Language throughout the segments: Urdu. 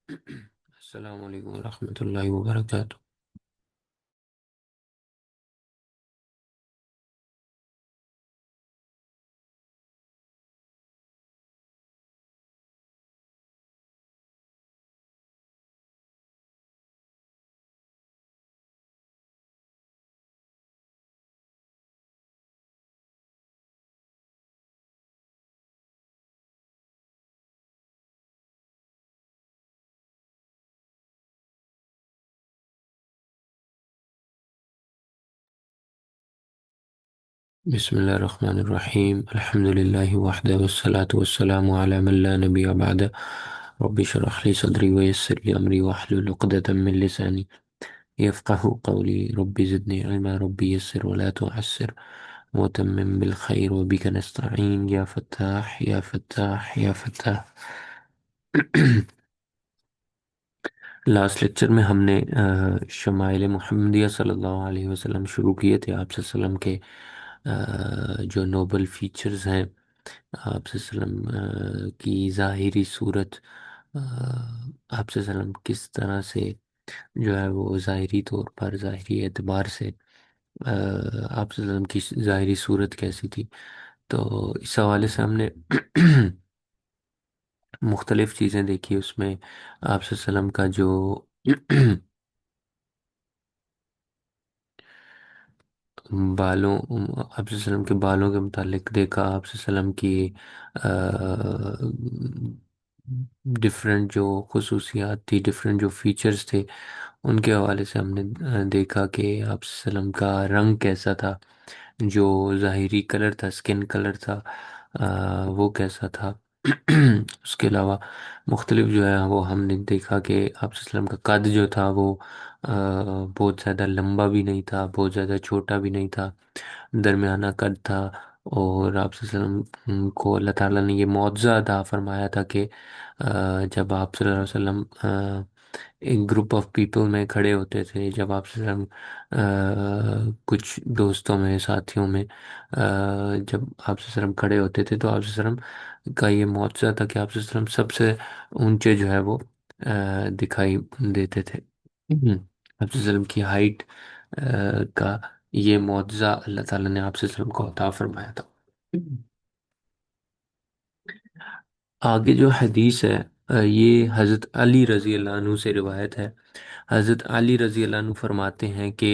السلام علیکم ورحمۃ اللہ وبرکاتہ۔ بسم اللہ الرحمن الرحیم، الحمد للہ وحدہ والصلاة والسلام علی من لا نبی بعد۔ رب اشرح لی صدری ویسر لی امری واحلل عقدۃ من لسانی یفقهوا قولی، رب زدنی علما، رب یسر ولا تعسر وتمم بالخیر وبک نستعین یا فتاح یا فتاح یا فتاح۔ لاسٹ لیکچر میں ہم نے شمائل محمدیہ صلی اللہ علیہ وسلم شروع کیے تھے۔ آپ صلی اللہ علیہ وسلم کے جو نوبل فیچرز ہیں، آپ صلی اللہ علیہ وسلم کی ظاہری صورت، آپ صلی اللہ علیہ وسلم کس طرح سے جو ہے وہ ظاہری طور پر، ظاہری اعتبار سے آپ صلی اللہ علیہ وسلم کی ظاہری صورت کیسی تھی۔ تو اس حوالے سے ہم نے مختلف چیزیں دیکھی۔ اس میں آپ صلی اللہ علیہ وسلم کا جو بالوں، آپ صلی اللہ علیہ وسلم کے بالوں کے متعلق دیکھا، آپ صلی اللہ علیہ وسلم کی ڈفرینٹ جو خصوصیات تھی، ڈفرینٹ جو فیچرز تھے، ان کے حوالے سے ہم نے دیکھا کہ آپ صلی اللہ علیہ وسلم کا رنگ کیسا تھا، جو ظاہری کلر تھا، سکن کلر تھا، وہ کیسا تھا۔ اس کے علاوہ مختلف جو ہے وہ ہم نے دیکھا کہ آپ صلی اللہ علیہ وسلم کا قد جو تھا وہ بہت زیادہ لمبا بھی نہیں تھا، بہت زیادہ چھوٹا بھی نہیں تھا، درمیانہ قد تھا۔ اور آپ صلی اللہ علیہ وسلم کو اللہ تعالیٰ نے یہ معجزہ عطا فرمایا تھا کہ جب آپ صلی اللہ علیہ وسلم ایک گروپ آف پیپل میں کھڑے ہوتے تھے، جب آپ صلی اللہ علیہ وسلم کچھ دوستوں میں، ساتھیوں میں جب آپ صلی اللہ علیہ وسلم کھڑے ہوتے تھے تو آپ صلی اللہ علیہ وسلم کا یہ معجزہ تھا کہ آپ صلی اللہ علیہ وسلم سب سے اونچے جو ہے وہ دکھائی دیتے تھے۔ آپ صلی اللہ علیہ وسلم کی ہائٹ کا یہ معجزہ اللہ تعالیٰ نے آپ صلی اللہ علیہ وسلم کو عطا فرمایا تھا۔ آگے جو حدیث ہے، یہ حضرت علی رضی اللہ عنہ سے روایت ہے۔ حضرت علی رضی اللہ عنہ فرماتے ہیں کہ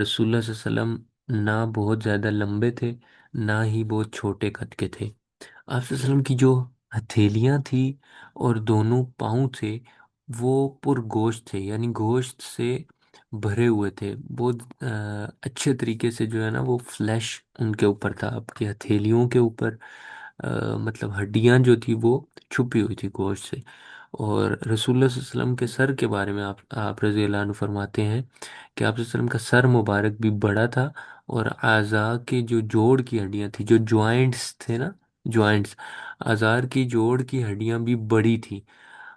رسول اللہ صلی اللہ علیہ وسلم نہ بہت زیادہ لمبے تھے، نہ ہی بہت چھوٹے قد کے تھے۔ آپ صلی اللہ علیہ وسلم کی جو ہتھیلیاں تھی اور دونوں پاؤں تھے وہ پر گوشت تھے، یعنی گوشت سے بھرے ہوئے تھے، بہت اچھے طریقے سے جو ہے نا وہ فلیش ان کے اوپر تھا، آپ کی ہتھیلیوں کے اوپر مطلب ہڈیاں جو تھی وہ چھپی ہوئی تھی گوشت سے۔ اور رسول اللہ صلی اللہ علیہ وسلم کے سر کے بارے میں آپ رضی اللہ عنہ فرماتے ہیں کہ آپ صلی اللہ علیہ وسلم کا سر مبارک بھی بڑا تھا، اور اعضاء کے جو جوڑ کی ہڈیاں تھیں، جو جوائنٹس تھے نا، جوائنٹس، اعضاء کی جوڑ کی ہڈیاں بھی بڑی تھیں۔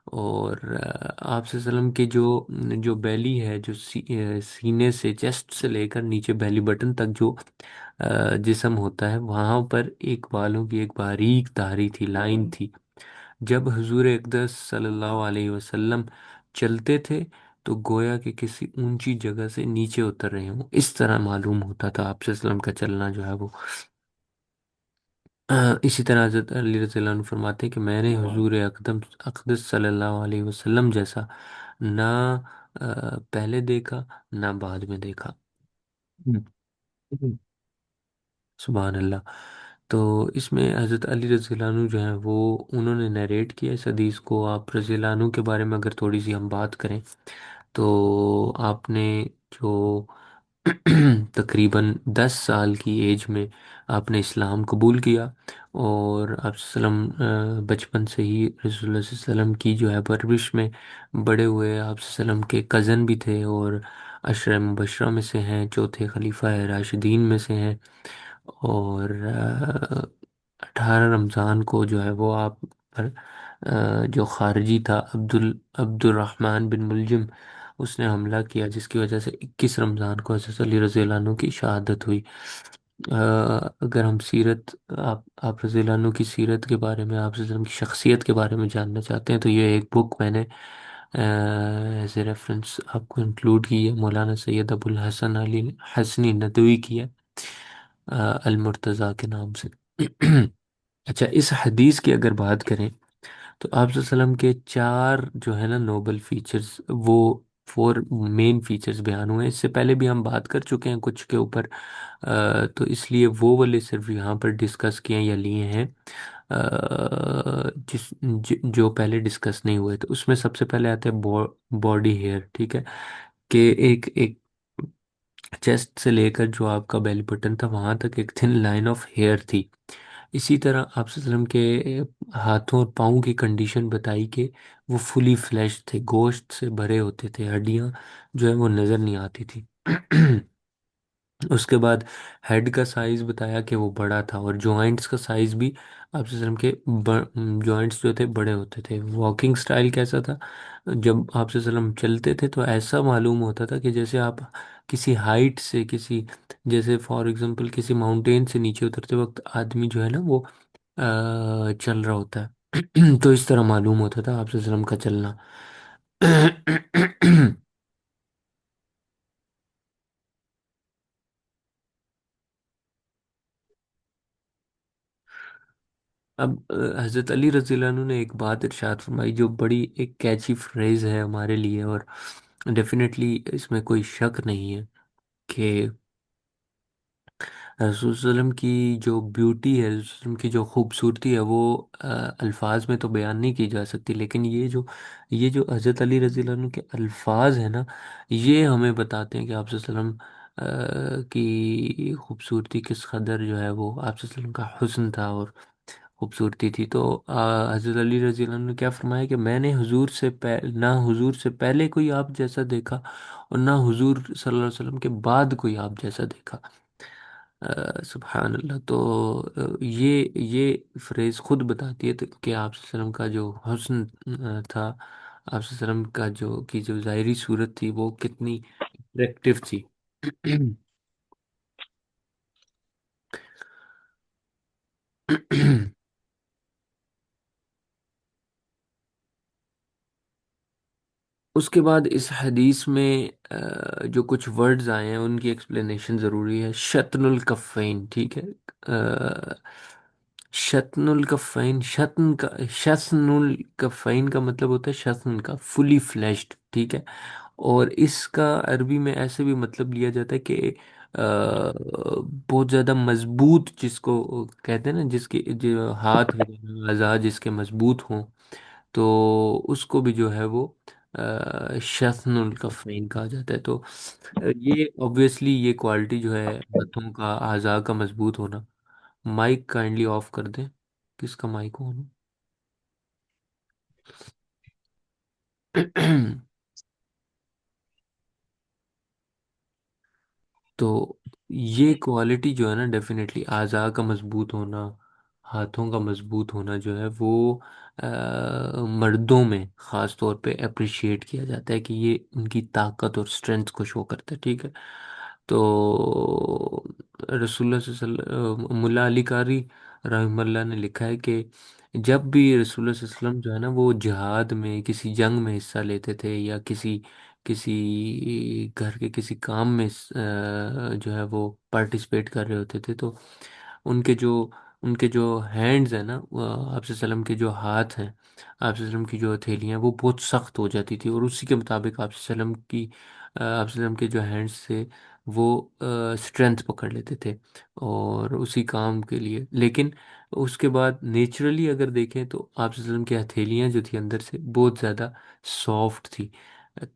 اور آپ صلی اللہ علیہ وسلم کے جو بیلی ہے، جو سینے سے، چیسٹ سے لے کر نیچے بیلی بٹن تک جو جسم ہوتا ہے، وہاں پر ایک بالوں کی ایک باریک دھاری تھی، لائن تھی۔ جب حضور اقدس صلی اللہ علیہ وسلم چلتے تھے تو گویا کہ کسی اونچی جگہ سے نیچے اتر رہے ہوں، اس طرح معلوم ہوتا تھا آپ صلی اللہ علیہ وسلم کا چلنا جو ہے وہ۔ اسی طرح حضرت علی رضی اللہ عنہ فرماتے ہیں کہ میں نے حضور اقدس صلی اللہ علیہ وسلم جیسا نہ پہلے دیکھا نہ بعد میں دیکھا۔ ہم۔ سبحان اللہ۔ تو اس میں حضرت علی رضی اللہ عنہ جو ہیں وہ انہوں نے نیریٹ کیا اس حدیث کو۔ آپ رضی اللہ عنہ کے بارے میں اگر تھوڑی سی ہم بات کریں تو آپ نے جو تقریباً 10 سال کی ایج میں آپ نے اسلام قبول کیا، اور آپ صلی اللہ علیہ وسلم بچپن سے ہی رسول اللہ صلی اللہ علیہ وسلم کی جو ہے پرورش میں بڑے ہوئے۔ آپ صلی اللہ علیہ وسلم کے کزن بھی تھے، اور عشرہ مبشرہ میں سے ہیں، چوتھے خلیفہ راشدین میں سے ہیں۔ اور 18 رمضان کو جو ہے وہ آپ پر جو خارجی تھا عبد الرحمن بن ملجم، اس نے حملہ کیا، جس کی وجہ سے 21 رمضان کو حضرت علی رضی اللہ عنہ کی شہادت ہوئی۔ اگر ہم سیرت، آپ رضی اللہ عنہ کی سیرت کے بارے میں، آپ وسلم کی شخصیت کے بارے میں جاننا چاہتے ہیں تو یہ ایک بک میں نے ایز اے ریفرنس آپ کو انکلوڈ کی ہے، مولانا سید ابو الحسن علی حسنی ندوی کی ہے، المرتضیٰ کے نام سے۔ اچھا، اس حدیث کی اگر بات کریں تو آپ صلی اللہ علیہ وسلم کے چار جو ہے نا نوبل فیچرز، وہ فور مین فیچرز بیان ہوئے ہیں۔ اس سے پہلے بھی ہم بات کر چکے ہیں کچھ کے اوپر، تو اس لیے وہ والے صرف یہاں پر ڈسکس کیے یا لیے ہیں، جو پہلے ڈسکس نہیں ہوئے۔ تو اس میں سب سے پہلے آتا ہے باڈی ہیئر، ٹھیک ہے، کہ ایک ایک چیسٹ سے لے کر جو آپ کا بیلی بٹن تھا وہاں تک ایک تھن لائن آف ہیئر تھی۔ اسی طرح آپ صلی اللہ علیہ وسلم کے ہاتھوں اور پاؤں کی کنڈیشن بتائی کہ وہ فلی فلیش تھے، گوشت سے بھرے ہوتے تھے، ہڈیاں جو ہے وہ نظر نہیں آتی تھی۔ اس کے بعد ہیڈ کا سائز بتایا کہ وہ بڑا تھا، اور جوائنٹس کا سائز بھی آپ صلی اللہ علیہ وسلم کے جوائنٹس جو تھے بڑے ہوتے تھے۔ واکنگ سٹائل کیسا تھا؟ جب آپ صلی اللہ علیہ وسلم چلتے تھے تو ایسا معلوم ہوتا تھا کہ جیسے آپ کسی ہائٹ سے، جیسے فار ایگزامپل کسی ماؤنٹین سے نیچے اترتے وقت آدمی جو ہے نا وہ چل رہا ہوتا ہے تو اس طرح معلوم ہوتا تھا آپ صلی اللہ علیہ وسلم کا چلنا۔ اب حضرت علی رضی اللہ عنہ نے ایک بات ارشاد فرمائی جو بڑی ایک کیچی فریز ہے ہمارے لیے، اور ڈیفینیٹلی اس میں کوئی شک نہیں ہے کہ رسول صلی اللہ علیہ وسلم کی جو بیوٹی ہے، رسول صلی اللہ علیہ وسلم کی جو خوبصورتی ہے وہ الفاظ میں تو بیان نہیں کی جا سکتی، لیکن یہ جو حضرت علی رضی اللہ عنہ کے الفاظ ہیں نا، یہ ہمیں بتاتے ہیں کہ آپ صلی اللہ علیہ وسلم کی خوبصورتی کس قدر جو ہے وہ آپ صلی اللہ علیہ وسلم کا حسن تھا اور خوبصورتی تھی۔ تو حضرت علی رضی اللہ عنہ نے کیا فرمایا کہ میں نے نہ حضور سے پہلے کوئی آپ جیسا دیکھا، اور نہ حضور صلی اللہ علیہ وسلم کے بعد کوئی آپ جیسا دیکھا۔ سبحان اللہ۔ تو یہ فریز خود بتاتی ہے کہ آپ صلی اللہ علیہ وسلم کا جو حسن تھا، آپ صلی اللہ علیہ وسلم کا جو ظاہری صورت تھی وہ کتنی اٹریکٹیو تھی۔ اس کے بعد اس حدیث میں جو کچھ ورڈز آئے ہیں ان کی ایکسپلینیشن ضروری ہے۔ شتن الکفین، ٹھیک ہے، شتن الکفین، شتن الکفین کا مطلب ہوتا ہے شتن کا فلی فلیشڈ، ٹھیک ہے، اور اس کا عربی میں ایسے بھی مطلب لیا جاتا ہے کہ بہت زیادہ مضبوط، جس کو کہتے ہیں نا، جس کے جو ہاتھ وغیرہ اعضاء جس کے مضبوط ہوں، تو اس کو بھی جو ہے وہ شسن الکفین کہا جاتا ہے۔ تو یہ obviously یہ کوالٹی جو ہے ہاتھوں کا، اعضاء کا مضبوط ہونا۔ مائک کائنڈلی آف کر دیں، کس کا مائک آن؟ تو یہ کوالٹی جو ہے نا، ڈیفینیٹلی اعضاء کا مضبوط ہونا، ہاتھوں کا مضبوط ہونا جو ہے وہ مردوں میں خاص طور پہ اپریشیٹ کیا جاتا ہے کہ یہ ان کی طاقت اور اسٹرینتھ کو شو کرتا ہے، ٹھیک ہے۔ تو رسول اللہ صلی اللہ علیہ وسلم، ملا علی قاری رحمہ اللہ نے لکھا ہے کہ جب بھی رسول اللہ صلی اللہ علیہ وسلم جو ہے نا وہ جہاد میں کسی جنگ میں حصہ لیتے تھے، یا کسی گھر کے کسی کام میں جو ہے وہ پارٹیسپیٹ کر رہے ہوتے تھے، تو ان کے جو ان کے جو ہینڈز ہیں نا، آپ صلی اللہ علیہ وسلم کے جو ہاتھ ہیں، آپ صلی اللہ علیہ وسلم کی جو ہتھیلیاں ہیں وہ بہت سخت ہو جاتی تھی، اور اسی کے مطابق آپ صلی اللہ علیہ وسلم آپ صلی اللہ علیہ وسلم کے جو ہینڈز تھے وہ اسٹرینتھ پکڑ لیتے تھے اور اسی کام کے لیے۔ لیکن اس کے بعد نیچرلی اگر دیکھیں تو آپ صلی اللہ علیہ وسلم کی ہتھیلیاں جو تھی اندر سے بہت زیادہ سافٹ تھی۔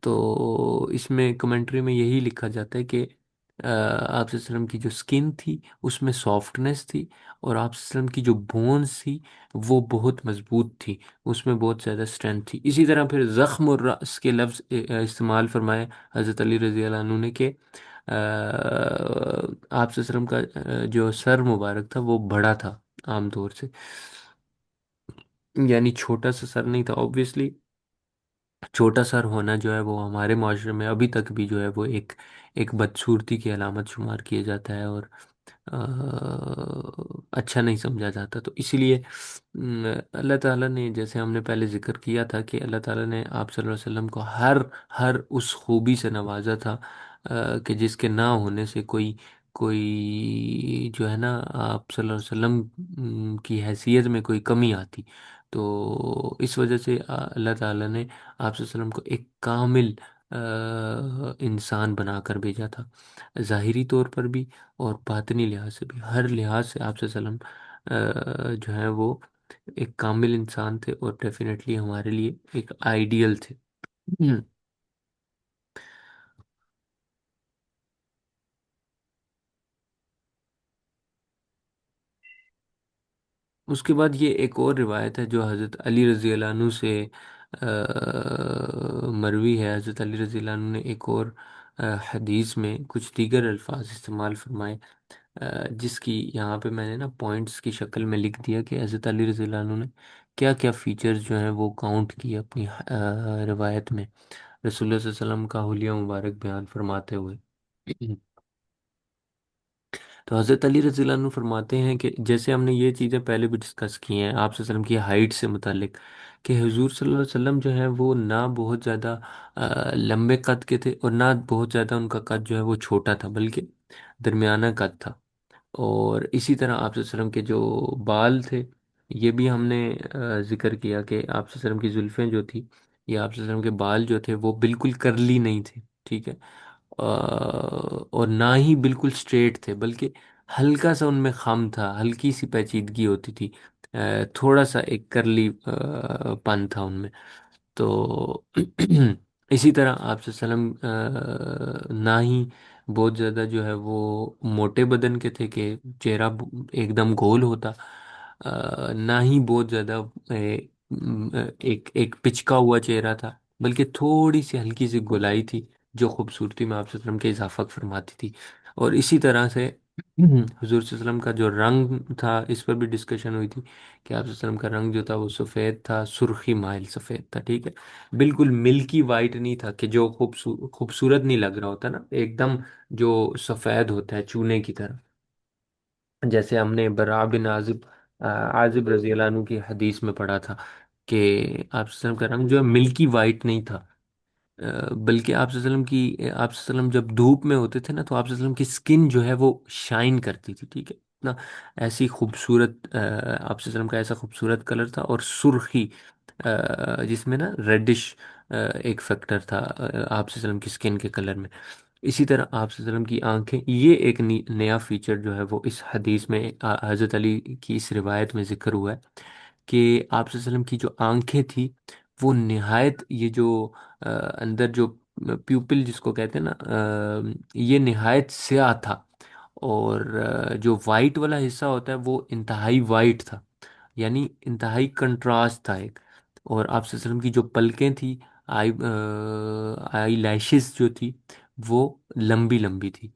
تو اس میں کمنٹری میں یہی لکھا جاتا ہے کہ آپ صلی اللہ علیہ وسلم کی جو سکن تھی اس میں سافٹنس تھی، اور آپ صلی اللہ علیہ وسلم کی جو بونز تھی وہ بہت مضبوط تھی، اس میں بہت زیادہ اسٹرینتھ تھی۔ اسی طرح پھر زخم الرأس کے لفظ استعمال فرمائے حضرت علی رضی اللہ عنہ نے کہ آپ صلی اللہ علیہ وسلم کا جو سر مبارک تھا وہ بڑا تھا عام طور سے، یعنی چھوٹا سا سر نہیں تھا۔ اوبویسلی چھوٹا سر ہونا جو ہے وہ ہمارے معاشرے میں ابھی تک بھی جو ہے وہ ایک بدصورتی کی علامت شمار کیا جاتا ہے، اور اچھا نہیں سمجھا جاتا، تو اسی لیے اللہ تعالیٰ نے، جیسے ہم نے پہلے ذکر کیا تھا کہ اللہ تعالیٰ نے آپ صلی اللہ علیہ وسلم کو ہر ہر اس خوبی سے نوازا تھا کہ جس کے نہ ہونے سے کوئی جو ہے نا آپ صلی اللہ علیہ وسلم کی حیثیت میں کوئی کمی آتی، تو اس وجہ سے اللہ تعالیٰ نے آپ صلی اللہ علیہ وسلم کو ایک کامل انسان بنا کر بھیجا تھا، ظاہری طور پر بھی اور باطنی لحاظ سے بھی، ہر لحاظ سے آپ صلی اللہ علیہ وسلم جو ہے وہ ایک کامل انسان تھے، اور ڈیفینیٹلی ہمارے لیے ایک آئیڈیل تھے۔ ہم۔ اس کے بعد یہ ایک اور روایت ہے جو حضرت علی رضی اللہ عنہ سے مروی ہے۔ حضرت علی رضی اللہ عنہ نے ایک اور حدیث میں کچھ دیگر الفاظ استعمال فرمائے، جس کی یہاں پہ میں نے نا پوائنٹس کی شکل میں لکھ دیا کہ حضرت علی رضی اللہ عنہ نے کیا کیا فیچرز جو ہیں وہ کاؤنٹ کیے اپنی روایت میں، رسول اللہ صلی اللہ علیہ وسلم کا حلیہ مبارک بیان فرماتے ہوئے۔ تو حضرت علی رضی اللہ عنہ فرماتے ہیں کہ جیسے ہم نے یہ چیزیں پہلے بھی ڈسکس کی ہیں آپ صلی اللہ علیہ وسلم کی ہائٹ سے متعلق، کہ حضور صلی اللہ علیہ وسلم جو ہے وہ نہ بہت زیادہ لمبے قد کے تھے، اور نہ بہت زیادہ ان کا قد جو ہے وہ چھوٹا تھا، بلکہ درمیانہ قد تھا۔ اور اسی طرح آپ صلی اللہ علیہ وسلم کے جو بال تھے، یہ بھی ہم نے ذکر کیا کہ آپ صلی اللہ علیہ وسلم کی زلفیں جو تھی، یا آپ صلی اللہ علیہ وسلم کے بال جو تھے وہ بالکل کرلی نہیں تھے، ٹھیک ہے، اور نہ ہی بالکل اسٹریٹ تھے، بلکہ ہلکا سا ان میں خم تھا، ہلکی سی پیچیدگی ہوتی تھی، تھوڑا سا ایک کرلی پن تھا ان میں۔ تو اسی طرح آپ صلی اللہ علیہ وسلم نہ ہی بہت زیادہ جو ہے وہ موٹے بدن کے تھے کہ چہرہ ایک دم گول ہوتا، نہ ہی بہت زیادہ ایک ایک پچکا ہوا چہرہ تھا، بلکہ تھوڑی سی ہلکی سی گولائی تھی جو خوبصورتی میں آپ صلی اللہ علیہ وسلم کے اضافہ فرماتی تھی۔ اور اسی طرح سے حضور صلی اللہ علیہ وسلم کا جو رنگ تھا، اس پر بھی ڈسکشن ہوئی تھی کہ آپ صلی اللہ علیہ وسلم کا رنگ جو تھا وہ سفید تھا، سرخی مائل سفید تھا، ٹھیک ہے، بالکل ملکی وائٹ نہیں تھا کہ جو خوبصورت نہیں لگ رہا ہوتا نا ایک دم، جو سفید ہوتا ہے چونے کی طرح، جیسے ہم نے برا بن عازب رضی اللہ عنہ کی حدیث میں پڑھا تھا کہ آپ صلی اللہ علیہ وسلم کا رنگ جو ہے ملکی وائٹ نہیں تھا، بلکہ آپ صلی اللہ علیہ وسلم کی آپ صلی اللہ علیہ وسلم جب دھوپ میں ہوتے تھے نا تو آپ صلی اللہ علیہ وسلم کی اسکن جو ہے وہ شائن کرتی تھی، ٹھیک ہے نا، ایسی خوبصورت آپ صلی اللہ علیہ وسلم کا ایسا خوبصورت کلر تھا، اور سرخی جس میں نا ریڈش ایک فیکٹر تھا آپ صلی اللہ علیہ وسلم کی اسکن کے کلر میں۔ اسی طرح آپ صلی اللہ علیہ وسلم کی آنکھیں، یہ ایک نیا فیچر جو ہے وہ اس حدیث میں حضرت علی کی اس روایت میں ذکر ہوا ہے کہ آپ صلی اللہ علیہ وسلم کی جو آنکھیں تھی وہ نہایت، یہ جو آ، اندر جو پیوپل جس کو کہتے ہیں نا، یہ نہایت سیاہ تھا، اور جو وائٹ والا حصہ ہوتا ہے وہ انتہائی وائٹ تھا، یعنی انتہائی کنٹراسٹ تھا ایک۔ اور آپ صلی اللہ علیہ وسلم کی جو پلکیں تھی، آئی لیشز جو تھی وہ لمبی لمبی تھی۔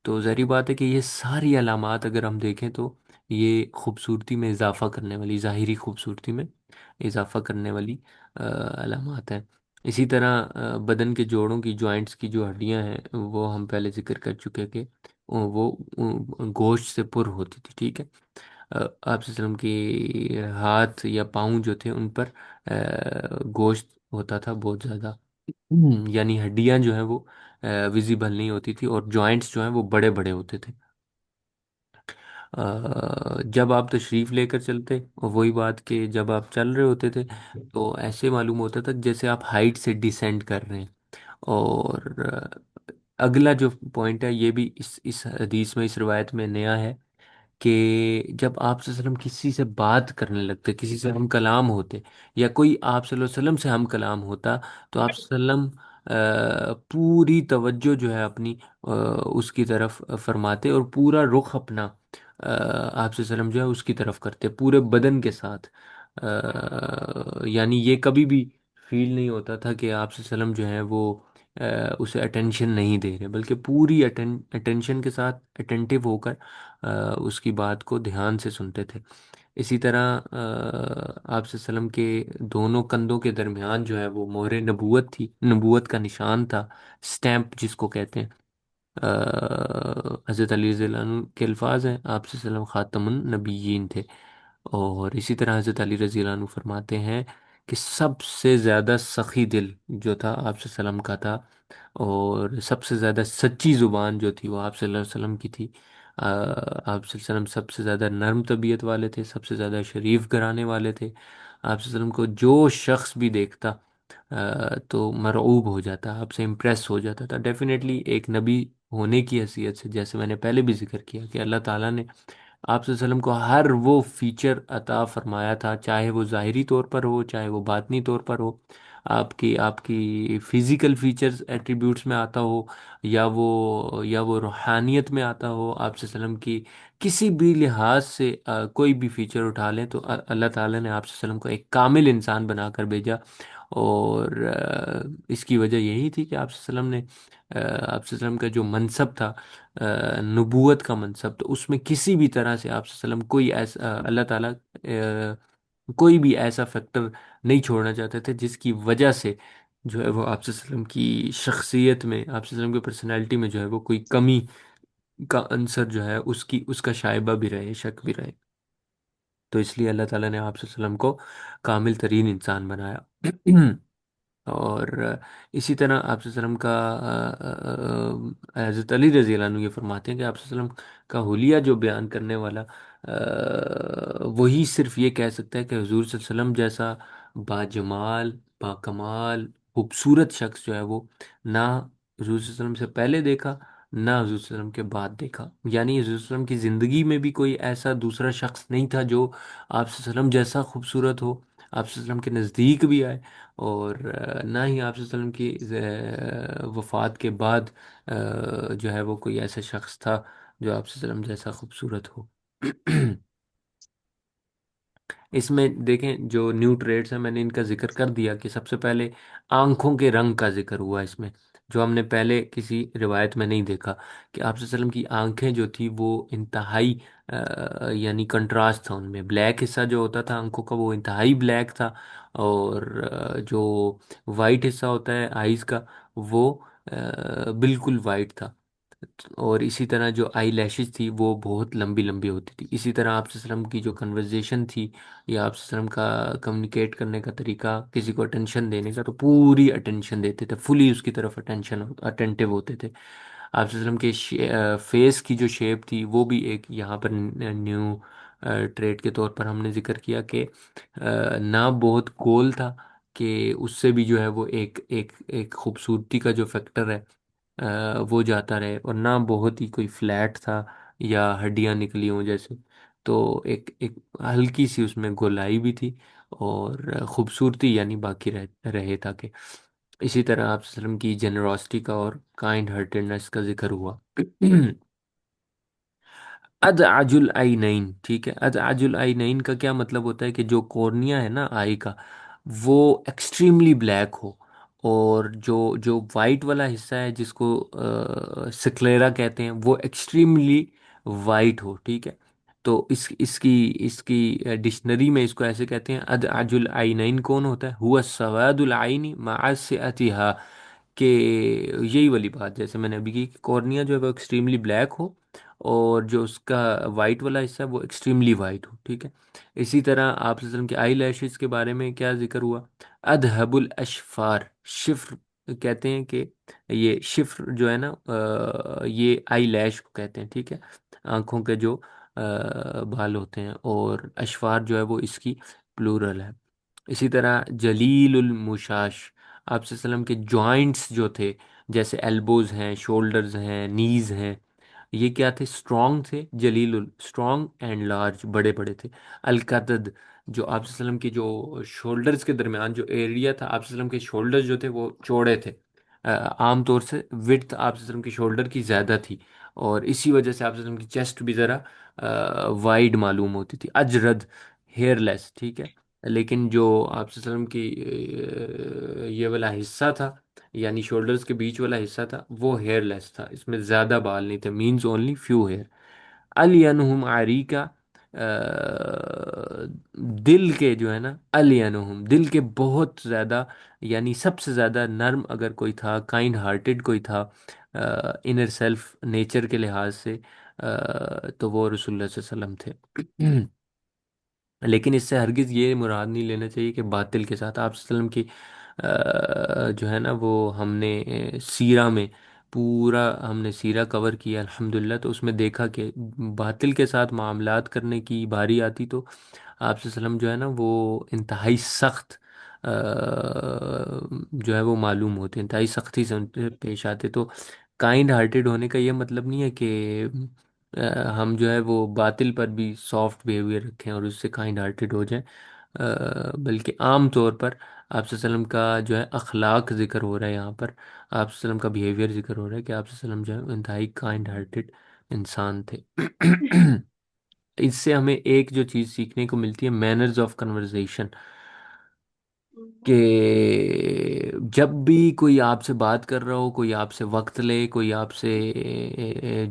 تو ظاہری بات ہے کہ یہ ساری علامات اگر ہم دیکھیں تو یہ خوبصورتی میں اضافہ کرنے والی، ظاہری خوبصورتی میں اضافہ کرنے والی علامات ہیں۔ اسی طرح بدن کے جوڑوں کی، جوائنٹس کی جو ہڈیاں ہیں وہ ہم پہلے ذکر کر چکے کہ وہ گوشت سے پر ہوتی تھی، ٹھیک ہے۔ آپ صلی اللہ علیہ وسلم کی ہاتھ یا پاؤں جو تھے ان پر گوشت ہوتا تھا بہت زیادہ، یعنی ہڈیاں جو ہیں وہ ویزیبل نہیں ہوتی تھی، اور جوائنٹس جو ہیں وہ بڑے بڑے ہوتے تھے۔ جب آپ تشریف لے کر چلتے، اور وہی بات کہ جب آپ چل رہے ہوتے تھے تو ایسے معلوم ہوتا تھا جیسے آپ ہائٹ سے ڈیسینڈ کر رہے ہیں۔ اور اگلا جو پوائنٹ ہے یہ بھی اس حدیث میں، اس روایت میں نیا ہے کہ جب آپ صلی اللہ علیہ وسلم کسی سے بات کرنے لگتے، کسی سے ہم کلام ہوتے، یا کوئی آپ صلی اللہ علیہ وسلم سے ہم کلام ہوتا، تو آپ صلی اللہ علیہ وسلم پوری توجہ جو ہے اپنی اس کی طرف فرماتے، اور پورا رخ اپنا آپ صلی اللہ علیہ وسلم جو ہے اس کی طرف کرتے پورے بدن کے ساتھ، یعنی یہ کبھی بھی فیل نہیں ہوتا تھا کہ آپ صلی اللہ علیہ وسلم جو ہے وہ اسے اٹینشن نہیں دے رہے، بلکہ پوری اٹینشن کے ساتھ اٹینٹیو ہو کر اس کی بات کو دھیان سے سنتے تھے۔ اسی طرح آپ صلی اللہ علیہ وسلم کے دونوں کندھوں کے درمیان جو ہے وہ مہر نبوت تھی، نبوت کا نشان تھا، سٹیمپ جس کو کہتے ہیں، حضرت علی رضی اللہ عنہ کے الفاظ ہیں، آپ صلی اللہ علیہ وسلم خاتم النبیین تھے۔ اور اسی طرح حضرت علی رضی اللہ عنہ فرماتے ہیں کہ سب سے زیادہ سخی دل جو تھا آپ صلی اللہ علیہ وسلم کا تھا، اور سب سے زیادہ سچی زبان جو تھی وہ آپ صلی اللہ علیہ وسلم کی تھی۔ آپ صلی اللہ علیہ وسلم سب سے زیادہ نرم طبیعت والے تھے، سب سے زیادہ شریف گھرانے والے تھے۔ آپ صلی اللہ علیہ وسلم کو جو شخص بھی دیکھتا تو مرعوب ہو جاتا، آپ سے امپریس ہو جاتا تھا۔ ڈیفینیٹلی ایک نبی ہونے کی حیثیت سے، جیسے میں نے پہلے بھی ذکر کیا کہ اللہ تعالیٰ نے آپ صلی اللہ علیہ وسلم کو ہر وہ فیچر عطا فرمایا تھا، چاہے وہ ظاہری طور پر ہو چاہے وہ باطنی طور پر ہو، آپ کی فزیکل فیچرز ایٹریبیوٹس میں آتا ہو، یا وہ روحانیت میں آتا ہو، آپ صلی اللہ علیہ وسلم کی کسی بھی لحاظ سے کوئی بھی فیچر اٹھا لیں تو اللہ تعالیٰ نے آپ صلی اللہ علیہ وسلم کو ایک کامل انسان بنا کر بھیجا۔ اور اس کی وجہ یہی تھی کہ آپ صلی اللہ علیہ وسلم نے آپ صلی اللہ علیہ وسلم کا جو منصب تھا، نبوت کا منصب، تو اس میں کسی بھی طرح سے آپ صلی اللہ علیہ وسلم کوئی ایسا اللہ تعالیٰ کوئی بھی ایسا فیکٹر نہیں چھوڑنا چاہتے تھے جس کی وجہ سے جو ہے وہ آپ صلی اللہ علیہ وسلم کی شخصیت میں، آپ صلی اللہ علیہ وسلم کی پرسنالٹی میں جو ہے وہ کوئی کمی کا عنصر جو ہے اس کا شائبہ بھی رہے، شک بھی رہے۔ تو اس لیے اللہ تعالیٰ نے آپ صلی اللہ علیہ وسلم کو کامل ترین انسان بنایا۔ اور اسی طرح آپ صلی اللہ علیہ وسلم کا حضرت علی رضی اللہ عنہ یہ فرماتے ہیں کہ آپ صلی اللہ علیہ وسلم کا حلیہ جو بیان کرنے والا وہی صرف یہ کہہ سکتا ہے کہ حضور صلی اللہ علیہ وسلم جیسا باجمال، باکمال، خوبصورت شخص جو ہے وہ نہ حضور صلی اللہ علیہ وسلم سے پہلے دیکھا، نہ حضور صلی اللہ علیہ وسلم کے بعد دیکھا۔ یعنی حضور صلی اللہ علیہ وسلم کی زندگی میں بھی کوئی ایسا دوسرا شخص نہیں تھا جو آپ صلی اللہ علیہ وسلم جیسا خوبصورت ہو، آپ صلی اللہ علیہ وسلم کے نزدیک بھی آئے، اور نہ ہی آپ صلی اللہ علیہ وسلم کی وفات کے بعد جو ہے وہ کوئی ایسا شخص تھا جو آپ صلی اللہ علیہ وسلم جیسا خوبصورت ہو۔ اس میں دیکھیں جو نیو ٹریڈس ہیں، میں نے ان کا ذکر کر دیا کہ سب سے پہلے آنکھوں کے رنگ کا ذکر ہوا اس میں، جو ہم نے پہلے کسی روایت میں نہیں دیکھا، کہ آپ صلی اللہ علیہ وسلم کی آنکھیں جو تھی وہ انتہائی یعنی کنٹراسٹ تھا ان میں، بلیک حصہ جو ہوتا تھا آنکھوں کا وہ انتہائی بلیک تھا، اور جو وائٹ حصہ ہوتا ہے آئیز کا وہ بالکل وائٹ تھا۔ اور اسی طرح جو آئی لیشز تھی وہ بہت لمبی لمبی ہوتی تھی۔ اسی طرح آپ صلی اللہ علیہ وسلم کی جو کنورزیشن تھی یا آپ صلی اللہ علیہ وسلم کا کمیونیکیٹ کرنے کا طریقہ، کسی کو اٹینشن دینے کا، تو پوری اٹینشن دیتے تھے، فلی اس کی طرف اٹینٹیو ہوتے تھے۔ آپ صلی اللہ علیہ وسلم کے فیس کی جو شیپ تھی وہ بھی ایک یہاں پر نیو ٹریٹ کے طور پر ہم نے ذکر کیا کہ نہ بہت گول تھا کہ اس سے بھی جو ہے وہ ایک خوبصورتی کا جو فیکٹر ہے وہ جاتا رہے، اور نہ بہت ہی کوئی فلیٹ تھا یا ہڈیاں نکلی ہوں جیسے، تو ایک ہلکی سی اس میں گولائی بھی تھی، اور خوبصورتی یعنی باقی رہے تاکہ اسی طرح آپ صلی اللہ علیہ وسلم کی جنرosity کا اور کائنڈ ہارٹیڈنس کا ذکر ہوا۔ ادعج العینین، ٹھیک ہے، ادعج العینین کا کیا مطلب ہوتا ہے کہ جو کورنیا ہے نا آئی کا، وہ ایکسٹریملی بلیک ہو، اور جو وائٹ والا حصہ ہے جس کو سکلیرا کہتے ہیں وہ ایکسٹریملی وائٹ ہو، ٹھیک ہے۔ تو اس کی ڈکشنری میں اس کو ایسے کہتے ہیں، ادعج العینین کون ہوتا ہے؟ ہوا سواد العین مع سیئتھا، کہ یہی والی بات جیسے میں نے ابھی کی کہ کورنیا جو ہے وہ ایکسٹریملی بلیک ہو، اور جو اس کا وائٹ والا حصہ ہے وہ ایکسٹریملی وائٹ ہو، ٹھیک ہے۔ اسی طرح آپ صلی اللہ علیہ وسلم کے آئی لیشز کے بارے میں کیا ذکر ہوا؟ ادہب الاشفار، شفر کہتے ہیں کہ یہ شفر جو ہے نا یہ آئی لیش کو کہتے ہیں، ٹھیک ہے، آنکھوں کے جو بال ہوتے ہیں، اور اشفار جو ہے وہ اس کی پلورل ہے۔ اسی طرح جلیل المشاش، آپ صلی اللہ علیہ وسلم کے جوائنٹس جو تھے، جیسے ایلبوز ہیں، شولڈرز ہیں، نیز ہیں، یہ کیا تھے؟ اسٹرانگ تھے، اسٹرانگ اینڈ لارج، بڑے بڑے تھے۔ القدد، جو آپ صلی اللہ علیہ وسلم کی جو شولڈرز کے درمیان جو ایریا تھا، آپ صلی اللہ علیہ وسلم کے شولڈرز جو تھے وہ چوڑے تھے، عام طور سے وڈتھ آپ صلی اللہ علیہ وسلم کی شولڈر کی زیادہ تھی، اور اسی وجہ سے آپ صلی اللہ علیہ وسلم کی چیسٹ بھی ذرا وائڈ معلوم ہوتی تھی۔ اجرد، ہیئر لیس، ٹھیک ہے، لیکن جو آپ صلی اللہ علیہ وسلم کی یہ والا حصہ تھا، یعنی شولڈرز کے بیچ والا حصہ تھا، وہ ہیئر لیس تھا، اس میں زیادہ بال نہیں تھے، مینز اونلی فیو ہیئر۔ الینہم عریکہ، دل کے جو ہے نا الینہم، دل کے بہت زیادہ، یعنی سب سے زیادہ نرم اگر کوئی تھا، کائنڈ ہارٹڈ کوئی تھا انر سیلف نیچر کے لحاظ سے، تو وہ رسول اللہ صلی اللہ علیہ وسلم تھے۔ لیکن اس سے ہرگز یہ مراد نہیں لینا چاہیے کہ باطل کے ساتھ آپ صلی اللہ علیہ وسلم کی جو ہے نا وہ ہم نے سیرہ میں پورا ہم نے سیرہ کور کیا الحمدللہ، تو اس میں دیکھا کہ باطل کے ساتھ معاملات کرنے کی باری آتی تو آپ صلی اللہ علیہ وسلم جو ہے نا وہ انتہائی سخت جو ہے وہ معلوم ہوتے ہیں، انتہائی سختی سے ان پہ پیش آتے۔ تو کائنڈ ہارٹیڈ ہونے کا یہ مطلب نہیں ہے کہ ہم جو ہے وہ باطل پر بھی سافٹ بیہیویئر رکھیں اور اس سے کائنڈ ہارٹیڈ ہو جائیں، بلکہ عام طور پر آپ صلی اللہ علیہ وسلم کا جو ہے اخلاق ذکر ہو رہا ہے یہاں پر، آپ صلی اللہ علیہ وسلم کا بیہیویئر ذکر ہو رہا ہے کہ آپ صلی اللہ علیہ وسلم جو ہے انتہائی کائنڈ ہارٹیڈ انسان تھے۔ اس سے ہمیں ایک جو چیز سیکھنے کو ملتی ہے، مینرز آف کنورزیشن، کہ جب بھی کوئی آپ سے بات کر رہا ہو، کوئی آپ سے وقت لے، کوئی آپ سے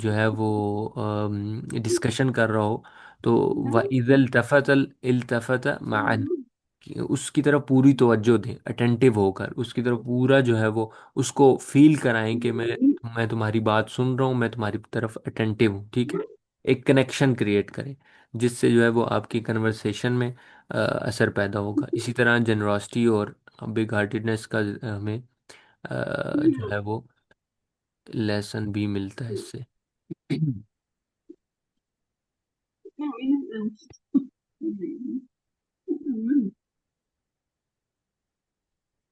جو ہے وہ ڈسکشن کر رہا ہو، تو وَإِذَا الْتَفَتَ الْتَفَتَ مَعًا، کہ اس کی طرف پوری توجہ دیں، اٹینٹیو ہو کر اس کی طرف پورا جو ہے وہ اس کو فیل کرائیں کہ میں تمہاری بات سن رہا ہوں، میں تمہاری طرف اٹینٹیو ہوں، ٹھیک ہے؟ ایک کنیکشن کریٹ کریں جس سے جو ہے وہ آپ کی کنورسیشن میں اثر پیدا ہوگا۔ اسی طرح جنراسٹی اور بگ ہارٹیڈنس کا ہمیں جو ہے وہ لیسن بھی ملتا ہے اس سے۔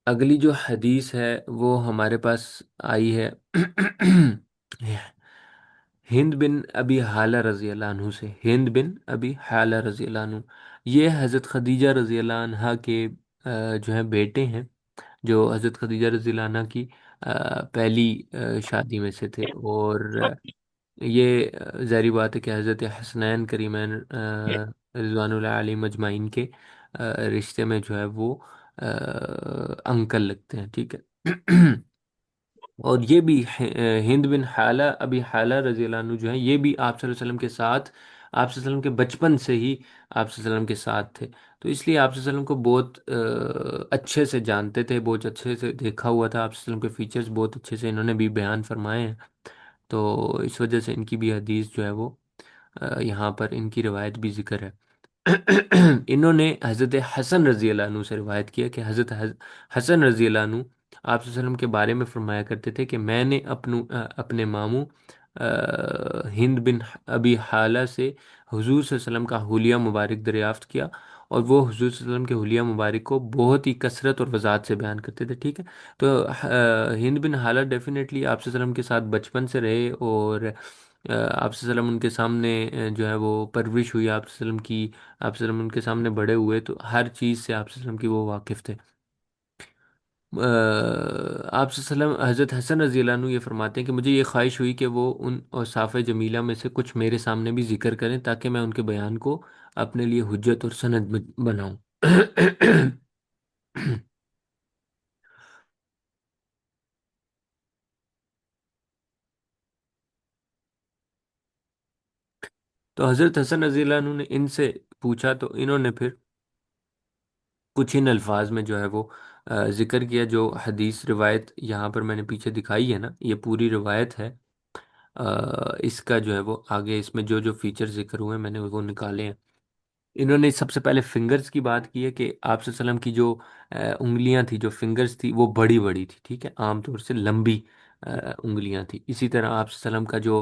اگلی جو حدیث ہے وہ ہمارے پاس آئی ہے ہند بن ابی حالہ رضی اللہ عنہ سے، ہند بن ابی حالہ رضی اللہ عنہ، یہ حضرت خدیجہ رضی اللہ عنہ کے جو ہیں بیٹے ہیں، جو حضرت خدیجہ رضی اللہ عنہ کی پہلی شادی میں سے تھے، اور یہ ظاہری بات ہے کہ حضرت حسنین کریمین رضوان اللہ علیہ مجمعین کے رشتے میں جو ہے وہ انکل لگتے ہیں، ٹھیک ہے؟ اور یہ بھی ہند بن حالہ ابی حالہ رضی اللہ عنہ جو ہیں، یہ بھی آپ صلی اللہ علیہ وسلم کے ساتھ، آپ صلی اللہ علیہ وسلم کے بچپن سے ہی آپ صلی اللہ علیہ وسلم کے ساتھ تھے، تو اس لیے آپ صلی اللہ علیہ وسلم کو بہت اچھے سے جانتے تھے، بہت اچھے سے دیکھا ہوا تھا، آپ صلی اللہ علیہ وسلم کے فیچرز بہت اچھے سے انہوں نے بھی بیان فرمائے ہیں، تو اس وجہ سے ان کی بھی حدیث جو ہے وہ یہاں پر ان کی روایت بھی ذکر ہے۔ انہوں نے حضرت حسن رضی اللہ عنہ سے روایت کیا کہ حضرت حسن رضی اللہ عنہ آپ صلی اللہ علیہ وسلم کے بارے میں فرمایا کرتے تھے کہ میں نے اپنے ماموں ہند بن ابی حالہ سے حضور صلی اللہ علیہ وسلم کا حلیہ مبارک دریافت کیا، اور وہ حضور صلی اللہ علیہ وسلم کے حلیہ مبارک کو بہت ہی کثرت اور وضاحت سے بیان کرتے تھے، ٹھیک ہے؟ تو ہند بن حالہ ڈیفینیٹلی آپ صلی اللہ علیہ وسلم کے ساتھ بچپن سے رہے، اور آپ صلی اللہ علیہ وسلم ان کے سامنے جو ہے وہ پرورش ہوئی آپ صلی اللہ علیہ وسلم کی، آپ صلی اللہ علیہ وسلم ان کے سامنے بڑے ہوئے، تو ہر چیز سے آپ صلی اللہ علیہ وسلم کی وہ واقف تھے۔ آپ صلی اللہ علیہ وسلم حضرت حسن رضی اللہ عنہ یہ فرماتے ہیں کہ مجھے یہ خواہش ہوئی کہ وہ ان اوصاف جمیلہ میں سے کچھ میرے سامنے بھی ذکر کریں تاکہ میں ان کے بیان کو اپنے لیے حجت اور سند بناؤں۔ تو حضرت حسن رضی اللہ عنہ نے ان سے پوچھا، تو انہوں نے پھر کچھ ان الفاظ میں جو ہے وہ ذکر کیا، جو حدیث روایت یہاں پر میں نے پیچھے دکھائی ہے نا، یہ پوری روایت ہے، اس کا جو ہے وہ آگے اس میں جو جو فیچر ذکر ہوئے ہیں میں نے وہ نکالے ہیں۔ انہوں نے سب سے پہلے فنگرز کی بات کی ہے کہ آپ صلی اللہ علیہ وسلم کی جو انگلیاں تھی، جو فنگرز تھی، وہ بڑی بڑی تھی، ٹھیک ہے؟ عام طور سے لمبی انگلیاں تھی۔ اسی طرح آپ صلی اللہ علیہ وسلم کا جو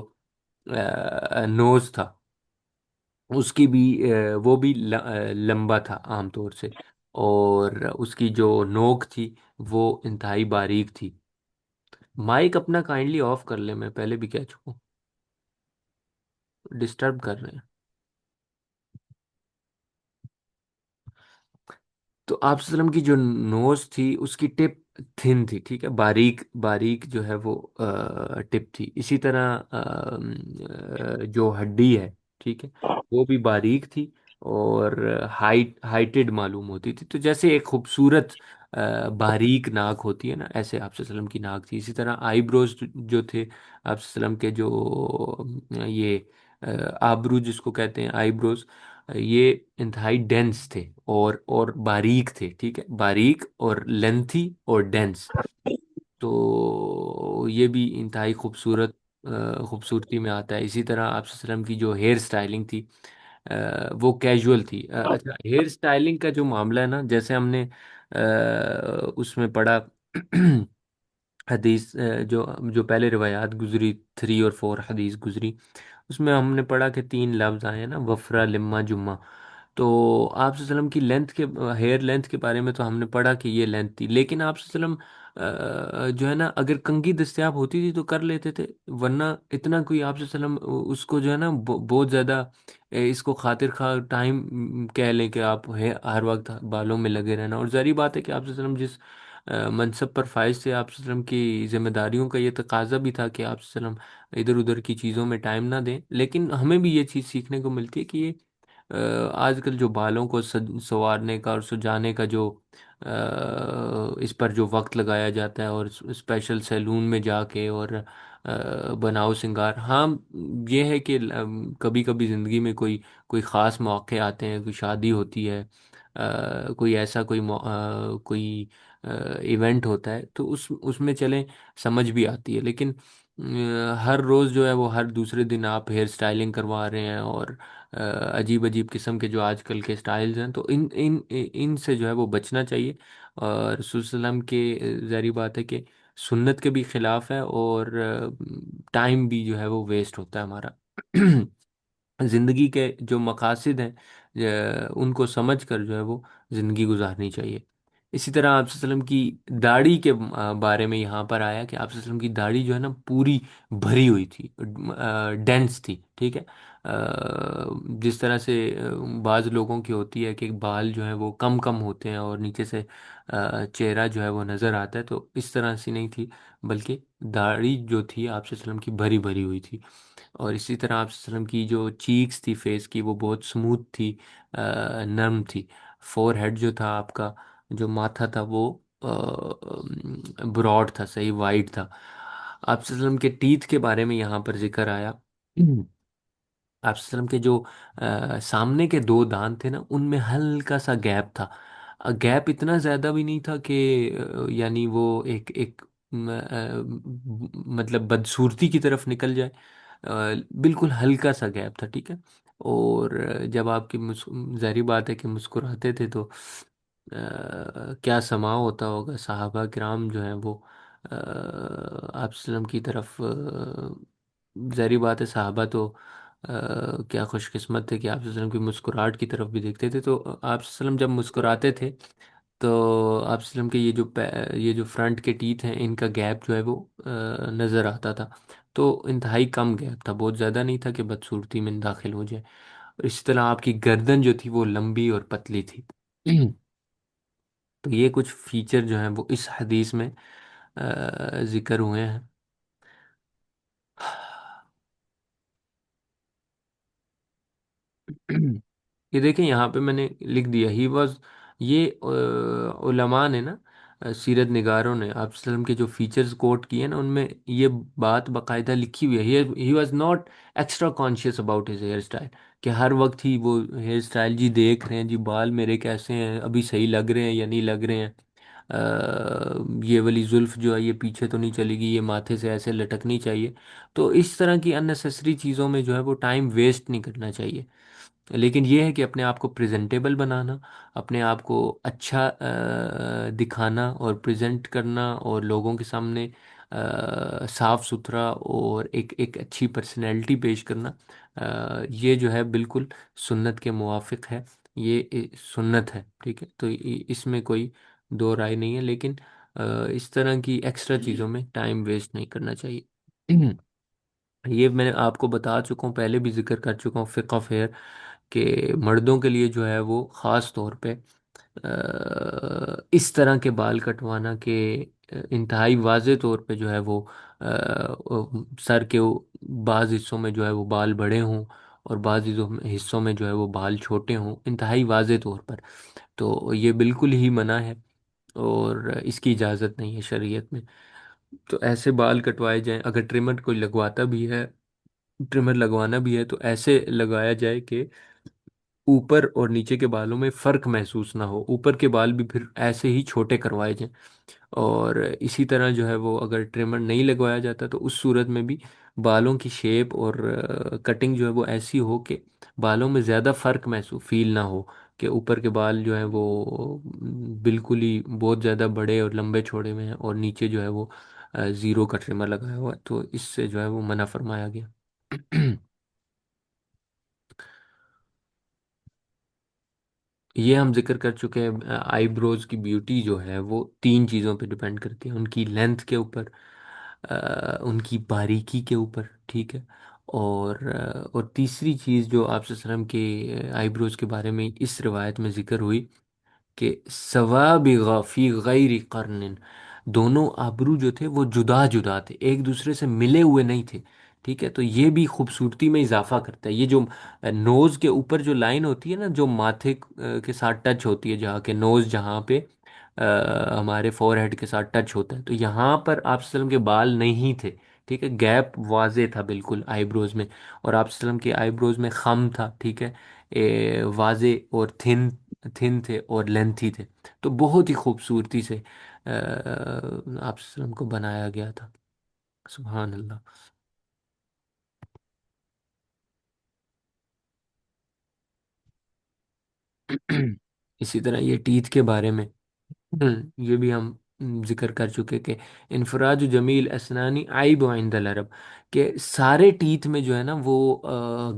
نوز تھا، اس کی بھی وہ بھی لمبا تھا عام طور سے، اور اس کی جو نوک تھی وہ انتہائی باریک تھی۔ مائک اپنا کائنڈلی آف کر لیں، میں پہلے بھی کہہ چکا ہوں، ڈسٹرب کر رہے ہیں۔ تو آپ صلی اللہ علیہ وسلم کی جو نوز تھی اس کی ٹپ تھن تھی، ٹھیک ہے؟ باریک باریک جو ہے وہ ٹپ تھی۔ اسی طرح جو ہڈی ہے، ٹھیک ہے، وہ بھی باریک تھی، اور ہائٹڈ معلوم ہوتی تھی، تو جیسے ایک خوبصورت باریک ناک ہوتی ہے نا، ایسے آپ صلی اللہ علیہ وسلم کی ناک تھی۔ اسی طرح آئی بروز جو تھے آپ صلی اللہ علیہ وسلم کے، جو یہ آبرو جس کو کہتے ہیں، آئی بروز، یہ انتہائی ڈینس تھے اور باریک تھے، ٹھیک ہے، باریک اور لینتھی اور ڈینس. تو یہ بھی انتہائی خوبصورتی میں آتا ہے. اسی طرح آپ صلی اللہ علیہ وسلم کی جو ہیئر سٹائلنگ تھی وہ کیجول تھی. اچھا، ہیئر سٹائلنگ کا جو معاملہ ہے نا، جیسے ہم نے اس میں پڑھا حدیث، جو پہلے روایات گزری، 3 اور 4 حدیث گزری، اس میں ہم نے پڑھا کہ 3 لفظ آئے ہیں نا، وفرہ، لما، جمعہ. تو آپ صلی اللہ علیہ وسلم کی لینتھ کے، ہیئر لینتھ کے بارے میں تو ہم نے پڑھا کہ یہ لینتھ تھی، لیکن آپ صلی اللہ علیہ وسلم جو ہے نا، اگر کنگھی دستیاب ہوتی تھی تو کر لیتے تھے، ورنہ اتنا کوئی آپ صلی اللہ علیہ وسلم اس کو جو ہے نا بہت زیادہ اس کو خاطر خواہ ٹائم کہہ لیں کہ آپ ہر وقت بالوں میں لگے رہنا. اور ظاہری بات ہے کہ آپ صلی اللہ علیہ وسلم جس منصب پر فائز تھے، آپ صلی اللہ علیہ وسلم کی ذمہ داریوں کا یہ تقاضا بھی تھا کہ آپ صلی اللہ علیہ وسلم ادھر ادھر کی چیزوں میں ٹائم نہ دیں. لیکن ہمیں بھی یہ چیز سیکھنے کو ملتی ہے کہ یہ آج کل جو بالوں کو سنوارنے کا اور سجانے کا جو اس پر جو وقت لگایا جاتا ہے، اور اسپیشل سیلون میں جا کے اور بناؤ سنگار. ہاں، یہ ہے کہ کبھی کبھی زندگی میں کوئی خاص موقع آتے ہیں، کوئی شادی ہوتی ہے، کوئی ایسا کوئی ایونٹ ہوتا ہے، تو اس میں چلیں سمجھ بھی آتی ہے. لیکن ہر روز جو ہے وہ ہر دوسرے دن آپ ہیئر سٹائلنگ کروا رہے ہیں، اور عجیب عجیب قسم کے جو آج کل کے سٹائلز ہیں، تو ان سے جو ہے وہ بچنا چاہیے. اور رسول صلی اللہ علیہ وسلم کے ظاہری بات ہے کہ سنت کے بھی خلاف ہے، اور ٹائم بھی جو ہے وہ ویسٹ ہوتا ہے ہمارا. زندگی کے جو مقاصد ہیں ان کو سمجھ کر جو ہے وہ زندگی گزارنی چاہیے. اسی طرح آپ صلی اللہ علیہ وسلم کی داڑھی کے بارے میں یہاں پر آیا کہ آپ صلی اللہ علیہ وسلم کی داڑھی جو ہے نا پوری بھری ہوئی تھی، ڈینس تھی، ٹھیک ہے. جس طرح سے بعض لوگوں کی ہوتی ہے کہ بال جو ہیں وہ کم کم ہوتے ہیں اور نیچے سے چہرہ جو ہے وہ نظر آتا ہے، تو اس طرح سے نہیں تھی، بلکہ داڑھی جو تھی آپ صلی اللہ علیہ وسلم کی بھری بھری ہوئی تھی. اور اسی طرح آپ صلی اللہ علیہ وسلم کی جو چیکس تھی فیس کی، وہ بہت سموتھ تھی، نرم تھی. فور ہیڈ جو تھا آپ کا، جو ماتھا تھا، وہ براڈ تھا، صحیح وائڈ تھا. آپ صلی اللہ علیہ وسلم کے ٹیتھ کے بارے میں یہاں پر ذکر آیا. آپ صلی اللہ علیہ وسلم کے جو سامنے کے 2 دانت تھے نا، ان میں ہلکا سا گیپ تھا. گیپ اتنا زیادہ بھی نہیں تھا کہ یعنی وہ ایک مطلب بدصورتی کی طرف نکل جائے. بالکل ہلکا سا گیپ تھا، ٹھیک ہے. اور جب آپ کی ظاہری بات ہے کہ مسکراتے تھے تو کیا سما ہوتا ہوگا. صحابہ کرام جو ہیں وہ آپ وسلم کی طرف ظاہری بات ہے، صحابہ تو کیا خوش قسمت تھے کہ آپ وسلم کی مسکراہٹ کی طرف بھی دیکھتے تھے. تو آپ وسلم جب مسکراتے تھے تو آپ وسلم کے یہ جو فرنٹ کے ٹیتھ ہیں، ان کا گیپ جو ہے وہ نظر آتا تھا. تو انتہائی کم گیپ تھا، بہت زیادہ نہیں تھا کہ بدصورتی میں داخل ہو جائے. اور اسی طرح آپ کی گردن جو تھی وہ لمبی اور پتلی تھی. تو یہ کچھ فیچر جو ہیں وہ اس حدیث میں ذکر ہوئے ہیں. یہ دیکھیں یہاں پہ میں نے لکھ دیا، ہی واز، یہ علماء نے نا، سیرت نگاروں نے آپ وسلم کے جو فیچرز کوٹ کیے نا، ان میں یہ بات باقاعدہ لکھی ہوئی ہے. He was not extra conscious about his hair style, کہ ہر وقت ہی وہ ہیئر اسٹائل جی دیکھ رہے ہیں جی، بال میرے کیسے ہیں، ابھی صحیح لگ رہے ہیں یا نہیں لگ رہے ہیں، یہ والی زلف جو ہے یہ پیچھے تو نہیں چلے گی، یہ ماتھے سے ایسے لٹکنی چاہیے. تو اس طرح کی اننیسیسری چیزوں میں جو ہے وہ ٹائم ویسٹ نہیں کرنا چاہیے. لیکن یہ ہے کہ اپنے آپ کو پریزنٹیبل بنانا، اپنے آپ کو اچھا دکھانا اور پریزنٹ کرنا، اور لوگوں کے سامنے صاف ستھرا اور ایک اچھی پرسنالٹی پیش کرنا، یہ جو ہے بالکل سنت کے موافق ہے. یہ سنت ہے، ٹھیک ہے. تو اس میں کوئی دو رائے نہیں ہے. لیکن اس طرح کی ایکسٹرا چیزوں میں ٹائم ویسٹ نہیں کرنا چاہیے. یہ میں آپ کو بتا چکا ہوں، پہلے بھی ذکر کر چکا ہوں، فقہ فیئر کہ مردوں کے لیے جو ہے وہ خاص طور پہ اس طرح کے بال کٹوانا کہ انتہائی واضح طور پہ جو ہے وہ سر کے بعض حصوں میں جو ہے وہ بال بڑے ہوں، اور بعض حصوں میں جو ہے وہ بال چھوٹے ہوں، انتہائی واضح طور پر. تو یہ بالکل ہی منع ہے، اور اس کی اجازت نہیں ہے شریعت میں. تو ایسے بال کٹوائے جائیں، اگر ٹریمر کوئی لگواتا بھی ہے، ٹریمر لگوانا بھی ہے، تو ایسے لگایا جائے کہ اوپر اور نیچے کے بالوں میں فرق محسوس نہ ہو، اوپر کے بال بھی پھر ایسے ہی چھوٹے کروائے جائیں، اور اسی طرح جو ہے وہ اگر ٹریمر نہیں لگوایا جاتا تو اس صورت میں بھی بالوں کی شیپ اور کٹنگ جو ہے وہ ایسی ہو کہ بالوں میں زیادہ فرق محسوس فیل نہ ہو، کہ اوپر کے بال جو ہیں وہ بالکل ہی بہت زیادہ بڑے اور لمبے چھوڑے ہوئے ہیں، اور نیچے جو ہے وہ زیرو کا ٹریمر لگایا ہوا ہے، تو اس سے جو ہے وہ منع فرمایا گیا۔ یہ ہم ذکر کر چکے ہیں، آئی بروز کی بیوٹی جو ہے وہ تین چیزوں پہ ڈپینڈ کرتی ہے: ان کی لینتھ کے اوپر، ان کی باریکی کے اوپر، ٹھیک ہے، اور تیسری چیز جو آپ صلی اللہ علیہ وسلم کے آئی بروز کے بارے میں اس روایت میں ذکر ہوئی کہ سوابغ فی غیر قرن، دونوں ابرو جو تھے وہ جدا جدا تھے، ایک دوسرے سے ملے ہوئے نہیں تھے، ٹھیک ہے، تو یہ بھی خوبصورتی میں اضافہ کرتا ہے۔ یہ جو نوز کے اوپر جو لائن ہوتی ہے نا، جو ماتھے کے ساتھ ٹچ ہوتی ہے، جہاں کے نوز جہاں پہ ہمارے فور ہیڈ کے ساتھ ٹچ ہوتا ہے، تو یہاں پر آپ صلی اللہ علیہ وسلم کے بال نہیں تھے، ٹھیک ہے، گیپ واضح تھا بالکل آئی بروز میں، اور آپ صلی اللہ علیہ وسلم کے آئی بروز میں خم تھا، ٹھیک ہے، واضح اور تھن تھے اور لینتھی تھے، تو بہت ہی خوبصورتی سے آپ صلی اللہ علیہ وسلم کو بنایا گیا تھا۔ سبحان اللہ۔ اسی طرح یہ ٹیتھ کے بارے میں، یہ بھی ہم ذکر کر چکے کہ انفراج جمیل اسنانی عیب عند العرب، کہ سارے ٹیتھ میں جو ہے نا وہ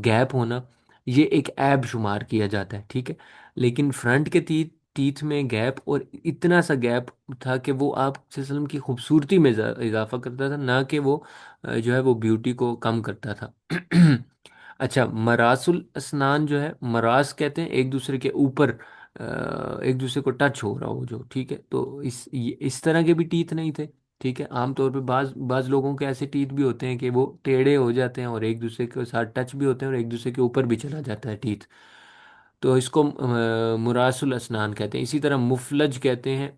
گیپ ہونا یہ ایک عیب شمار کیا جاتا ہے، ٹھیک ہے، لیکن فرنٹ کے ٹیتھ میں گیپ، اور اتنا سا گیپ تھا کہ وہ آپ صلی اللہ علیہ وسلم کی خوبصورتی میں اضافہ کرتا تھا، نہ کہ وہ جو ہے وہ بیوٹی کو کم کرتا تھا۔ اچھا، مراس الاسنان جو ہے، مراس کہتے ہیں ایک دوسرے کے اوپر ایک دوسرے کو ٹچ ہو رہا ہو جو، ٹھیک ہے، تو اس طرح کے بھی ٹیتھ نہیں تھے، ٹھیک ہے، عام طور پہ بعض بعض لوگوں کے ایسے ٹیتھ بھی ہوتے ہیں کہ وہ ٹیڑھے ہو جاتے ہیں اور ایک دوسرے کے ساتھ ٹچ بھی ہوتے ہیں اور ایک دوسرے کے اوپر بھی چلا جاتا ہے ٹیتھ، تو اس کو مراس الاسنان کہتے ہیں۔ اسی طرح مفلج کہتے ہیں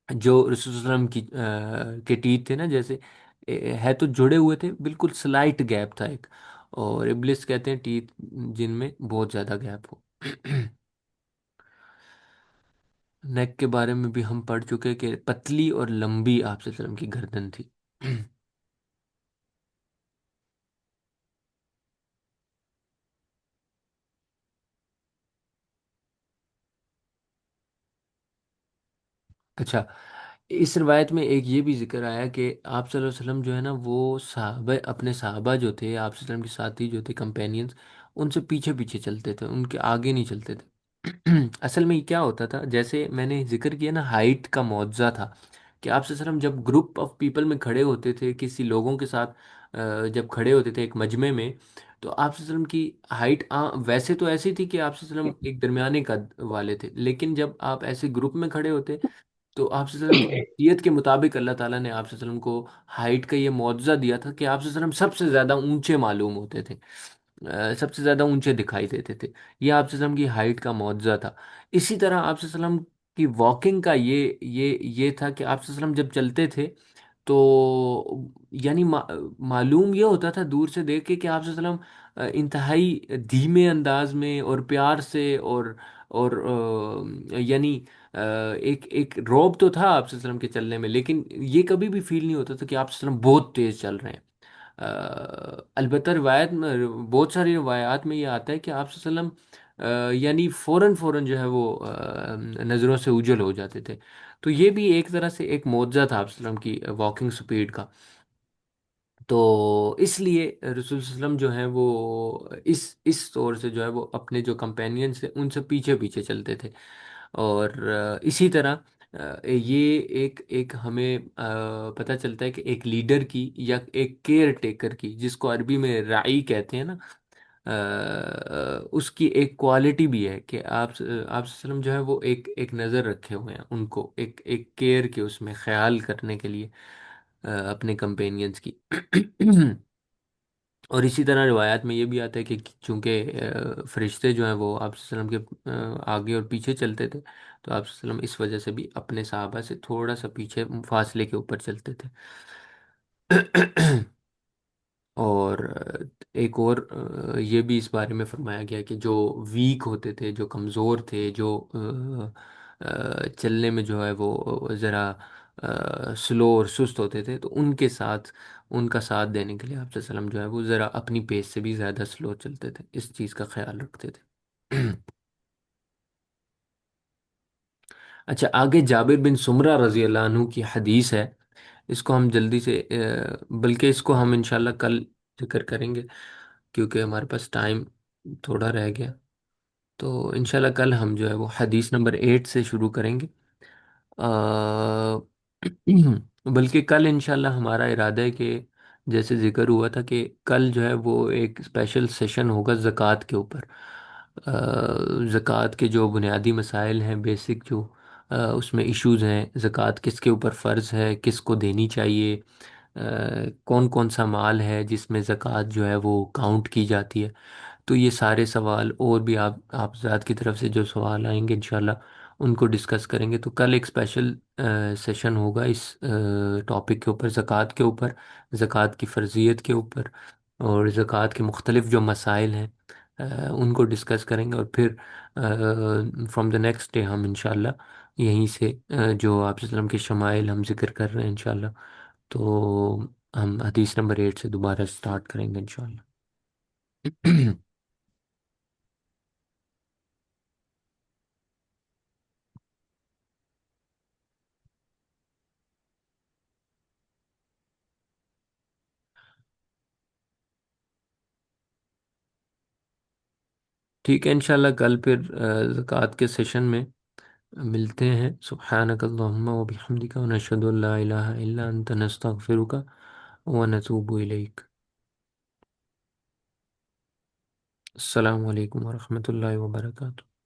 جو رسول صلی اللہ علیہ وسلم کی کے ٹیتھ تھے نا، جیسے ہے تو جڑے ہوئے تھے، بالکل سلائٹ گیپ تھا ایک، اور ابلس کہتے ہیں ٹیتھ جن میں بہت زیادہ گیپ ہو۔ نیک کے بارے میں بھی ہم پڑھ چکے کہ پتلی اور لمبی آپ صلی اللہ علیہ وسلم کی گردن تھی۔ اچھا، اس روایت میں ایک یہ بھی ذکر آیا کہ آپ صلی اللہ علیہ وسلم جو ہے نا وہ صحابہ، اپنے صحابہ جو تھے، آپ صلی اللہ علیہ وسلم کے ساتھی جو تھے، کمپینینز، ان سے پیچھے پیچھے چلتے تھے، ان کے آگے نہیں چلتے تھے۔ اصل میں یہ کیا ہوتا تھا، جیسے میں نے ذکر کیا نا، ہائٹ کا معجزہ تھا کہ آپ صلی اللہ علیہ وسلم جب گروپ آف پیپل میں کھڑے ہوتے تھے، کسی لوگوں کے ساتھ جب کھڑے ہوتے تھے ایک مجمع میں، تو آپ صلی اللہ علیہ وسلم کی ہائٹ ویسے تو ایسی تھی کہ آپ صلی اللہ علیہ وسلم ایک درمیانے قد والے تھے، لیکن جب آپ ایسے گروپ میں کھڑے ہوتے تو آپ صلی اللہ علیہ وسلم کی حیثیت کے مطابق اللہ تعالیٰ نے آپ صلی اللہ علیہ وسلم کو ہائٹ کا یہ معجزہ دیا تھا کہ آپ صلی اللہ علیہ وسلم سب سے زیادہ اونچے معلوم ہوتے تھے، سب سے زیادہ اونچے دکھائی دیتے تھے، یہ آپ صلی اللہ علیہ وسلم کی ہائٹ کا معجزہ تھا۔ اسی طرح آپ صلی اللہ علیہ وسلم کی واکنگ کا یہ تھا کہ آپ صلی اللہ علیہ وسلم جب چلتے تھے تو یعنی معلوم یہ ہوتا تھا دور سے دیکھ کے کہ آپ صلی اللہ علیہ وسلم انتہائی دھیمے انداز میں اور پیار سے اور یعنی ایک ایک روب تو تھا آپ صلی اللہ علیہ وسلم کے چلنے میں، لیکن یہ کبھی بھی فیل نہیں ہوتا تھا کہ آپ صلی اللہ علیہ وسلم بہت تیز چل رہے ہیں۔ البتہ روایت میں، بہت ساری روایات میں یہ آتا ہے کہ آپ صلی اللہ علیہ وسلم یعنی فوراً فوراً جو ہے وہ نظروں سے اوجھل ہو جاتے تھے، تو یہ بھی ایک طرح سے ایک معجزہ تھا آپ صلی اللہ علیہ وسلم کی واکنگ سپیڈ کا، تو اس لیے رسول صلی اللہ علیہ وسلم جو ہیں وہ اس طور سے جو ہے وہ اپنے جو کمپینینس تھے ان سے پیچھے پیچھے چلتے تھے، اور اسی طرح یہ ایک ہمیں پتہ چلتا ہے کہ ایک لیڈر کی یا ایک کیئر ٹیکر کی، جس کو عربی میں راعی کہتے ہیں نا، اس کی ایک کوالٹی بھی ہے کہ آپ صلی اللہ علیہ وسلم جو ہے وہ ایک نظر رکھے ہوئے ہیں ان کو ایک کیئر کے اس میں خیال کرنے کے لیے اپنے کمپینینس کی۔ اور اسی طرح روایات میں یہ بھی آتا ہے کہ چونکہ فرشتے جو ہیں وہ آپ صلی اللہ علیہ وسلم کے آگے اور پیچھے چلتے تھے، تو آپ صلی اللہ علیہ وسلم اس وجہ سے بھی اپنے صحابہ سے تھوڑا سا پیچھے فاصلے کے اوپر چلتے تھے۔ اور ایک اور یہ بھی اس بارے میں فرمایا گیا کہ جو ویک ہوتے تھے، جو کمزور تھے، جو چلنے میں جو ہے وہ ذرا سلو اور سست ہوتے تھے، تو ان کے ساتھ، ان کا ساتھ دینے کے لیے آپ صلی اللہ علیہ وسلم جو ہے وہ ذرا اپنی پیس سے بھی زیادہ سلو چلتے تھے، اس چیز کا خیال رکھتے تھے۔ اچھا، آگے جابر بن سمرہ رضی اللہ عنہ کی حدیث ہے، اس کو ہم جلدی سے بلکہ اس کو ہم انشاءاللہ کل ذکر کریں گے، کیونکہ ہمارے پاس ٹائم تھوڑا رہ گیا۔ تو انشاءاللہ کل ہم جو ہے وہ حدیث نمبر 8 سے شروع کریں گے۔ آ، بلکہ کل انشاءاللہ ہمارا ارادہ ہے کہ جیسے ذکر ہوا تھا کہ کل جو ہے وہ ایک اسپیشل سیشن ہوگا زکوٰۃ کے اوپر۔ زکوٰۃ کے جو بنیادی مسائل ہیں، بیسک جو اس میں ایشوز ہیں، زکوٰۃ کس کے اوپر فرض ہے، کس کو دینی چاہیے، کون کون سا مال ہے جس میں زکوٰۃ جو ہے وہ کاؤنٹ کی جاتی ہے۔ تو یہ سارے سوال اور بھی آپ ذات کی طرف سے جو سوال آئیں گے انشاءاللہ ان کو ڈسکس کریں گے۔ تو کل ایک اسپیشل سیشن ہوگا اس ٹاپک کے اوپر، زکوٰۃ کے اوپر، زکوٰۃ کی فرضیت کے اوپر، اور زکوٰۃ کے مختلف جو مسائل ہیں ان کو ڈسکس کریں گے، اور پھر فرام دا نیکسٹ ڈے ہم انشاءاللہ یہیں سے جو آپ صلی اللہ علیہ وسلم کے شمائل ہم ذکر کر رہے ہیں انشاءاللہ، تو ہم حدیث نمبر 8 سے دوبارہ سٹارٹ کریں گے انشاءاللہ۔ ٹھیک ہے، انشاءاللہ کل پھر زکوٰۃ کے سیشن میں ملتے ہیں۔ سبحانک اللہم و بحمدک، و نشہد ان لا الہ الا انت، نستغفرک و نتوب الیک۔ السلام علیکم ورحمۃ اللہ وبرکاتہ۔